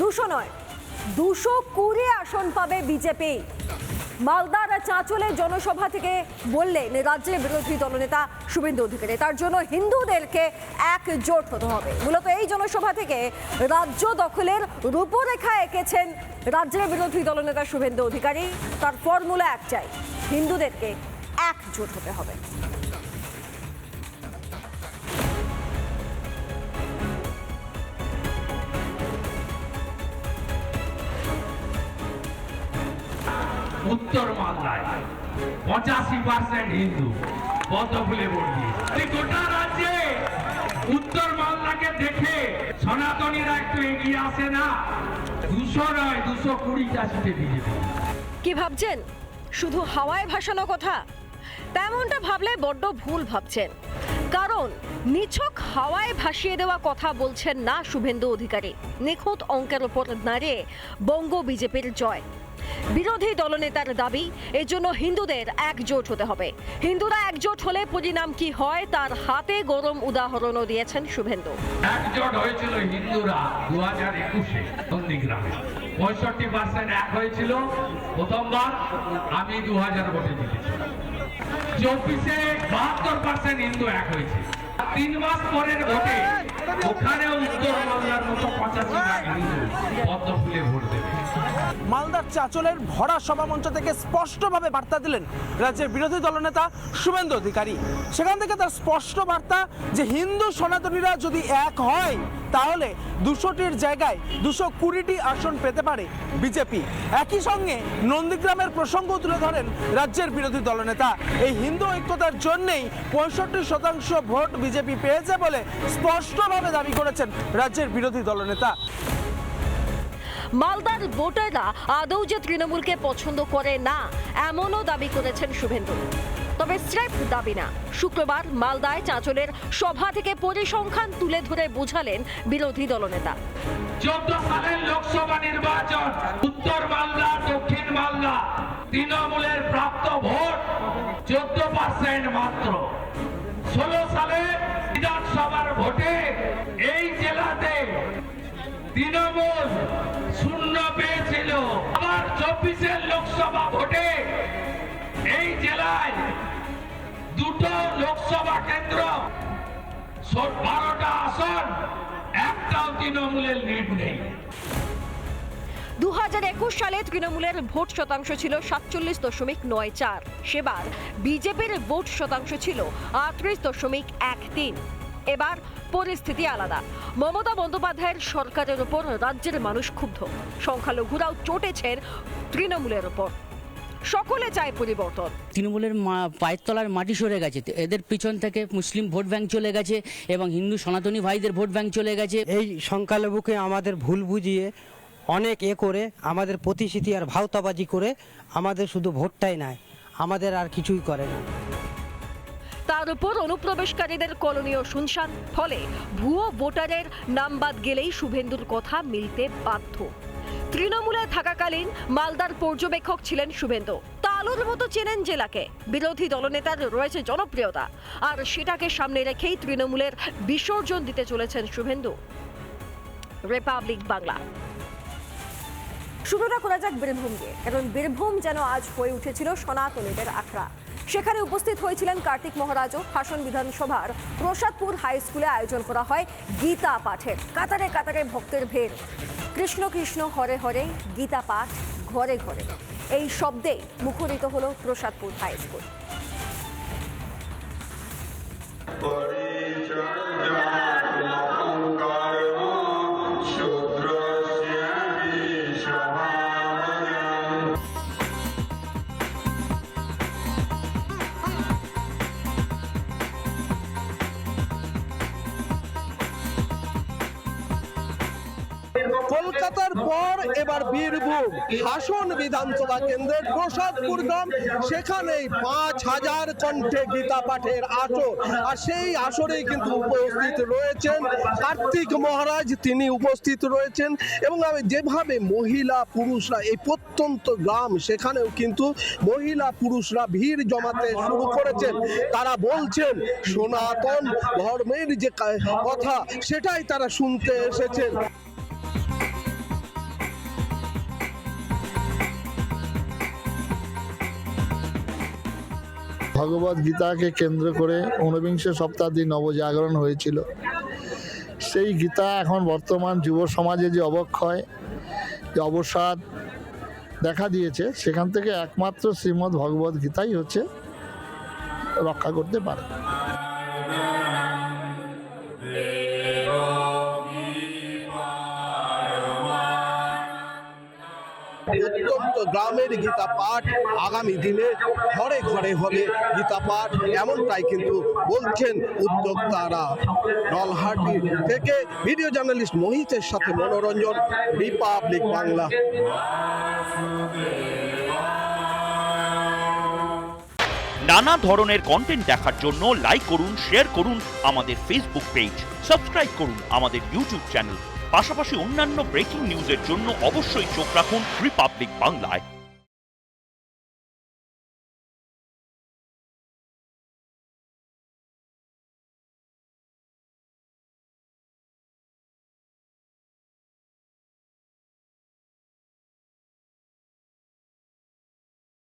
200 নয় 220 আসন পাবে বিজেপি। মালদার চাঁচলে জনসভা থেকে বললেন রাজ্যের বিরোধী দলনেতা শুভেন্দু অধিকারী, তার জন্য হিন্দুদেরকে একজোট হতে হবে। মূলত এই জনসভা থেকে রাজ্য দখলের রূপরেখা এঁকেছেন রাজ্যের বিরোধী দলনেতা শুভেন্দু অধিকারী। তার ফর্মুলা একটাই, হিন্দুদেরকে একজোট হতে হবে। উত্তর মালদায় 85% হিন্দু পদ্মফুলে ভোট দিয়েছে। গোটা রাজ্যে উত্তর মালদাকে দেখে সনাতনীরা একটু এগিয়ে আসে না? 200 নয় 220টা সিটে বিজেপি। কি ভাবছেন শুধু হাওয়ায় ভাসানো কথা? তেমনটা ভাবলে বড্ড ভুল ভাবছেন, কারণ নিছক হাওয়ায় ভাসিয়ে দেওয়া কথা বলছেন না শুভেন্দু অধিকারী। নিখুঁত অঙ্কের উপর দাঁড়িয়ে বঙ্গ বিজেপির জয়। বিরোধী দলনেতার দাবি, এজন্য হিন্দুদের একজোট হতে হবে। হিন্দুরা একজোট হলে পরিণাম কি হয় তার হাতে গরম উদাহরণও দিয়েছেন শুভেন্দু। একজোট হয়েছিল হিন্দুরা 2021-এ নন্দীগ্রামে, 65% এক হয়েছিল প্রথমবার। আমি 2000 ভোটে জিতেছিলাম। 24-এ 72% হিন্দু এক হয়েছে। 3 মাস পরের ভোটে ওখানেও উত্তর বাংলার মতো 85% হিন্দু পদ্মফুলে ভোট দেবে। মালদার চাঁচলের ভরা সভামঞ্চ থেকে স্পষ্টভাবে বার্তা দিলেন রাজ্যের বিরোধী দলনেতা শুভেন্দু অধিকারী। সেখান থেকে তার স্পষ্ট বার্তা যে হিন্দু সনাতনীরা যদি এক হয় তাহলে 200টির জায়গায় 220টি আসন পেতে পারে বিজেপি। একই সঙ্গে নন্দীগ্রামের প্রসঙ্গ তুলে ধরেন রাজ্যের বিরোধী দলনেতা। এই হিন্দু ঐক্যতার জন্যেই 65% ভোট বিজেপি পেয়েছে বলে স্পষ্টভাবে দাবি করেছেন রাজ্যের বিরোধী দলনেতা। মালদার ভোটাররা আদৌ যে তৃণমূলকে পছন্দ করে না এমনও দাবি করেছেন শুভেন্দু। তবে স্রেফ দাবি না, শুক্রবার মালদায় চাঁচলের সভা থেকে পরিসংখ্যান তুলে ধরে বোঝালেন বিরোধী দলনেতা। 14 সালের লোকসভা নির্বাচন, উত্তর মালদা দক্ষিণ মালদা তৃণমূলের প্রাপ্ত ভোট 14% মাত্র। 16 সালে বিধানসভার ভোটে এই জেলাতে তৃণমূল 0 পেয়েছিল। আবার 24-এর লোকসভা ভোটে এই জেলায় 2টো লোকসভা কেন্দ্র, 12টা আসন, একটাও তৃণমূলের লিড নেই। 2021 সালে তৃণমূলের ভোট শতাংশ ছিল 47.94, সেবার বিজেপির ভোট শতাংশ ছিল 38.13। এবার পরিস্থিতি আলাদা। মমতা বন্দ্যোপাধ্যায়ের সরকারের উপর রাজ্যের মানুষ ক্ষুব্ধ। সংখ্যালঘুরাও চটেছেন তৃণমূলের উপর। সকলে চায় পরিবর্তন। তৃণমূলের পায়ের তলার মাটি সরে গেছে, এদের পিছন থেকে মুসলিম ভোট ব্যাংক চলে গেছে এবং হিন্দু সনাতনী ভাইদের ভোট ব্যাংক চলে গেছে। এই সংখ্যালঘুকে আমাদের ভুল বুঝিয়ে অনেক করে আমাদের প্রতিশ্রুতি আর ভাওতাবাজি করে আমাদের শুধু ভোটটাই নেয়, আমাদের আর কিছুই করে না। তার উপর অনুপ্রবেশকারীদের কলোনিও শুনশান, ফলে ভুয়ো ভোটারের নাম বাদ গেলেই শুভেন্দুর কথা মিলতে বাধ্য। তৃণমূলে থাকাকালীন মালদার পর্যবেক্ষক ছিলেন শুভেন্দু। তালুর মতো চেনেন জেলাকে। বিরোধী দলনেতার রয়েছে জনপ্রিয়তা, আর সেটাকে সামনে রেখেই তৃণমূলের বিসর্জন দিতে চলেছেন শুভেন্দু। রিপাবলিক বাংলা। শুরুটা করা যাক বীরভূম দিয়ে, কারণ বীরভূম যেন আজ হয়ে উঠেছিল সনাতনীদের আখড়া। সেখানে উপস্থিত হয়েছিলেন কার্তিক মহারাজও। হাসন বিধানসভার প্রসাদপুর হাই স্কুলে আয়োজন করা হয় গীতা পাঠের। কাতারে কাতারে ভক্তের ভিড়। কৃষ্ণ কৃষ্ণ হরে হরে, গীতা পাঠ ঘরে ঘরে, এই শব্দেই মুখরিত হলো প্রসাদপুর হাই স্কুল। কলকাতার পর এবার বীরভূম হাসন বিধানসভা কেন্দ্রের প্রসাদপুর গ্রাম, সেখানেই 5000 কণ্ঠে গীতা পাঠের আসর। আর সেই আসরেই কিন্তু উপস্থিত রয়েছেন কার্তিক মহারাজ, তিনি উপস্থিত রয়েছেন। এবং যেভাবে মহিলা পুরুষরা, এই প্রত্যন্ত গ্রাম, সেখানেও কিন্তু মহিলা পুরুষরা ভিড় জমাতে শুরু করেছেন। তারা বলছেন সনাতন ধর্মের যে কথা সেটাই তারা শুনতে এসেছেন। ভগবদ গীতাকে কেন্দ্র করে ঊনবিংশ শতাব্দীর নবজাগরণ হয়েছিল। সেই গীতা এখন বর্তমান যুব সমাজে যে অবক্ষয়, যে অবসাদ দেখা দিয়েছে, সেখান থেকে একমাত্র শ্রীমদ্ ভগবদ গীতাই হচ্ছে রক্ষা করতে পারে। অত্যন্ত গ্রামের গীতা পাঠ আগামী দিনে ঘরে ঘরে হবে গীতা পাঠ, এমনটাই কিন্তু বলছেন উদ্যোক্তারা। নলহাটি থেকে ভিডিও জার্নালিস্ট মোহিতের সাথে মনোরঞ্জন, রিপাবলিক বাংলা। নানা ধরনের কন্টেন্ট দেখার জন্য লাইক করুন, শেয়ার করুন আমাদের ফেসবুক পেজ, সাবস্ক্রাইব করুন আমাদের ইউটিউব চ্যানেল। পাশাপাশি অন্যান্য ব্রেকিং নিউজের জন্য অবশ্যই চোখ রাখুন রিপাবলিক বাংলায়।